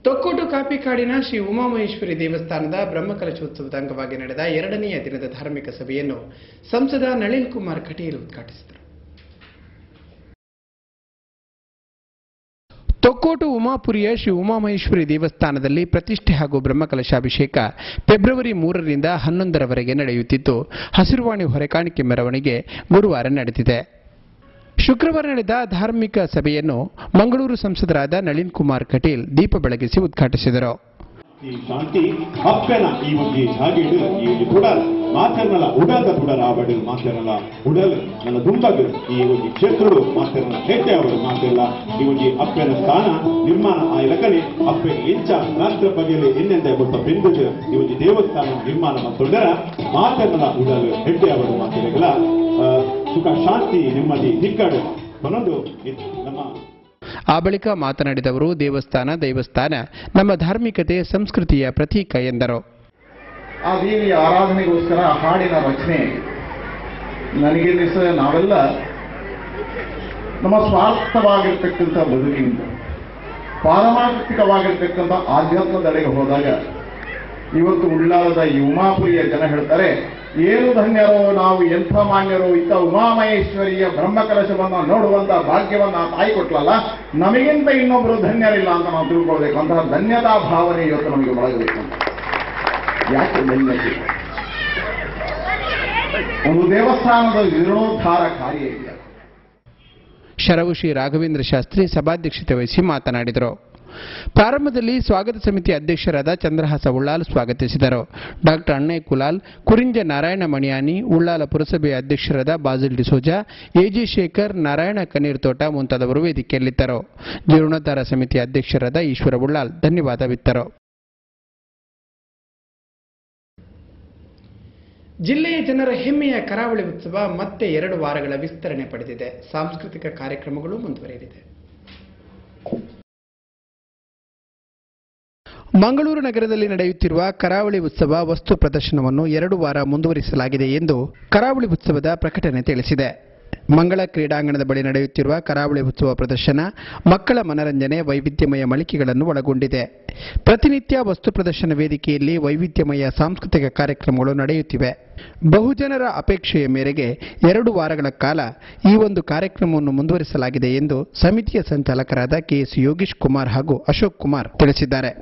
ತೊಕ್ಕೋಟು ಕಾಪಿಕಾಡಿನ ಶ್ರೀ ಉಮಾಮಹೇಶ್ವರಿ ದೇವಸ್ಥಾನದ ಬ್ರಹ್ಮಕಲಶೋತ್ಸವದ ಅಂಗವಾಗಿ ನಡೆದ 2ನೇ ದಿನದ ಧಾರ್ಮಿಕ ಸಭೆಯನ್ನು ಸಂಸದ ನಳಿನ್ ಕುಮಾರ್ ಕಟೀಲ್ ಉದ್ಘಾಟಿಸಿದರು. ತೊಕ್ಕೋಟು ಉಮಾಪುರಿಯ ಶ್ರೀ ಉಮಾಮಹೇಶ್ವರಿ ದೇವಸ್ಥಾನದಲ್ಲಿ ಪ್ರತಿಷ್ಠೆ ಹಾಗೂ ಬ್ರಹ್ಮಕಲಶಾಭಿಷೇಕ ಫೆಬ್ರವರಿ 3ರಿಂದ 11ರವರೆಗೆ ನಡೆಯುತ್ತಿದ್ದು, ಹಸಿರುವಾಣಿ ಹೊರೆಕಾಣಿಕೆ ಮೆರವಣಿಗೆ ಗುರುವಾರ ನಡೆದಿದೆ. ಶುಕ್ರವಾರ ನಡೆದ ಧಾರ್ಮಿಕ ಸಭೆಯನ್ನು ಮಂಗಳೂರು ಸಂಸದರಾದ ನಳಿನ್ ಕುಮಾರ್ ಕಟೀಲ್ ದೀಪ ಬೆಳಗಿಸಿ ಉದ್ಘಾಟಿಸಿದರು. ಈ ಶಾಂತಿ ಅಪ್ಪೆನ ಈ ಬಗ್ಗೆ ಜಾಗಿಡು ಈ ಕುಡಲ್ ಮಾತೆರ್ನಲ ಉಡದ ಕುಡರ ಆವಡಲ್ ಮಾತೆರ್ನಲ ಉಡಲ್ ನನ್ನ ದುಂಬಗ್ ಈ ಒಂದು ಕ್ಷೇತ್ರಗಳು ಮಾತೆರ್ನಲ ಹೇಟೆ ಅವರು ಮಾತೆಲ್ಲ ಈ ಒಂದು ಅಪ್ಪೆನ ಸ್ಥಾನ ನಿರ್ಮಾಣ ಆಯ್ಲಕನೆ ಅಪ್ಪೆ ಇಂಚ ರಾಷ್ಟ್ರ ಬಗೆಯಲ್ಲಿ ಎನ್ನೆಂದ ಗೊತ್ತ ಬೆಂದದು ಈ ಒಂದು ದೇವಸ್ಥಾನ ನಿರ್ಮಾಣ ಮತ್ತೊಂದರ ಮಾತೆರ್ನಲ ಉಡಲ್ ಹೆಡ್ಡೆ ಅವರು ಮಾತೆರಗಳ ಸುಖ ಶಾಂತಿ ನೆಮ್ಮದಿ ದಿಕ್ಕಡು ಅನ್ನೋದು ನಮ್ಮ. ಆ ಬಳಿಕ ಮಾತನಾಡಿದವರು, ದೇವಸ್ಥಾನ ನಮ್ಮ ಧಾರ್ಮಿಕತೆ ಸಂಸ್ಕೃತಿಯ ಪ್ರತೀಕ ಎಂದರು. ಆ ದೇವಿಯ ಆರಾಧನೆಗೋಸ್ಕರ ಹಾಡಿನ ರಚನೆ ನನಗೆ ನಾವೆಲ್ಲ ನಮ್ಮ ಸ್ವಾರ್ಥವಾಗಿರ್ತಕ್ಕಂಥ ಬದುಕಿನಿಂದ ಪಾರಮಾರ್ಥಿಕವಾಗಿರ್ತಕ್ಕಂಥ ಆಧ್ಯಾತ್ಮದೆಡೆಗೆ ಹೋದಾಗ ಇವತ್ತು ಉಳ್ಳಾಲದ ಈ ಉಮಾಪುರಿಯ ಜನ ಹೇಳ್ತಾರೆ, ಏನು ಧನ್ಯರೋ ನಾವು, ಎಂಥ ಮಾನ್ಯರೋ, ಇಂಥ ಉಮಾಮಹೇಶ್ವರಿಯ ಬ್ರಹ್ಮಕಲಶವನ್ನು ನೋಡುವಂತ ಭಾಗ್ಯವನ್ನ ತಾಯಿ ಕೊಟ್ಲಲ್ಲ, ನಮಗಿಂತ ಇನ್ನೊಬ್ರು ಧನ್ಯರಿಲ್ಲ ಅಂತ ನಾವು ತಿಳ್ಕೊಳ್ಬೇಕು. ಅಂತಹ ಧನ್ಯತಾ ಭಾವನೆ ಇವತ್ತು ನಮಗೆ ಒಳಗಬೇಕು. ಯಾಕೆ ಧನ್ಯತೆ? ಒಂದು ದೇವಸ್ಥಾನದ ಜೀರ್ಣೋದ್ಧಾರ ಕಾರ್ಯ ಇದೆ. ಶರವು ಶ್ರೀ ರಾಘವೇಂದ್ರ ಶಾಸ್ತ್ರಿ ಸಭಾಧ್ಯಕ್ಷತೆ ವಹಿಸಿ ಮಾತನಾಡಿದರು. ಪ್ರಾರಂಭದಲ್ಲಿ ಸ್ವಾಗತ ಸಮಿತಿ ಅಧ್ಯಕ್ಷರಾದ ಚಂದ್ರಹಾಸ ಉಳ್ಳಾಲ್ ಸ್ವಾಗತಿಸಿದರು. ಡಾಕ್ಟರ್ ಅಣ್ಣಯ್ಯ ಕುಲಾಲ್, ಕುರಿಂಜ ನಾರಾಯಣ ಮಣಿಯಾನಿ, ಉಳ್ಳಾಲ ಪುರಸಭೆಯ ಅಧ್ಯಕ್ಷರಾದ ಬಾಜಿಲ್ ಡಿಸೋಜಾ, ಎಜಿ ಶೇಖರ್, ನಾರಾಯಣ ಕಣ್ಣೀರ್ತೋಟ ಮುಂತಾದವರು ವೇದಿಕೆಯಲ್ಲಿದ್ದರು. ಜೀರ್ಣೋದ್ಧಾರ ಸಮಿತಿ ಅಧ್ಯಕ್ಷರಾದ ಈಶ್ವರ ಉಳ್ಳಾಲ್ ಧನ್ಯವಾದವಿತ್ತರು. ಜಿಲ್ಲೆಯ ಜನರ ಹೆಮ್ಮೆಯ ಕರಾವಳಿ ಉತ್ಸವ ಮತ್ತೆ 2 ವಾರಗಳ ವಿಸ್ತರಣೆ ಪಡೆದಿದೆ. ಸಾಂಸ್ಕೃತಿಕ ಕಾರ್ಯಕ್ರಮಗಳು ಮುಂದುವರೆಯಲಿದೆ. ಮಂಗಳೂರು ನಗರದಲ್ಲಿ ನಡೆಯುತ್ತಿರುವ ಕರಾವಳಿ ಉತ್ಸವ ವಸ್ತು ಪ್ರದರ್ಶನವನ್ನು 2 ವಾರ ಮುಂದುವರಿಸಲಾಗಿದೆ ಎಂದು ಕರಾವಳಿ ಉತ್ಸವದ ಪ್ರಕಟಣೆ ತಿಳಿಸಿದೆ. ಮಂಗಳ ಕ್ರೀಡಾಂಗಣದ ಬಳಿ ನಡೆಯುತ್ತಿರುವ ಕರಾವಳಿ ಉತ್ಸವ ಪ್ರದರ್ಶನ ಮಕ್ಕಳ ಮನರಂಜನೆ, ವೈವಿಧ್ಯಮಯ ಮಳಿಗೆಗಳನ್ನು ಒಳಗೊಂಡಿದೆ. ಪ್ರತಿನಿತ್ಯ ವಸ್ತು ಪ್ರದರ್ಶನ ವೇದಿಕೆಯಲ್ಲಿ ವೈವಿಧ್ಯಮಯ ಸಾಂಸ್ಕೃತಿಕ ಕಾರ್ಯಕ್ರಮಗಳು ನಡೆಯುತ್ತಿವೆ. ಬಹುಜನರ ಅಪೇಕ್ಷೆಯ ಮೇರೆಗೆ 2 ವಾರಗಳ ಕಾಲ ಈ ಒಂದು ಕಾರ್ಯಕ್ರಮವನ್ನು ಮುಂದುವರಿಸಲಾಗಿದೆ ಎಂದು ಸಮಿತಿಯ ಸಂಚಾಲಕರಾದ ಕೆಎಸ್ ಯೋಗೀಶ್ ಕುಮಾರ್ ಹಾಗೂ ಅಶೋಕ್ ಕುಮಾರ್ ತಿಳಿಸಿದ್ದಾರೆ.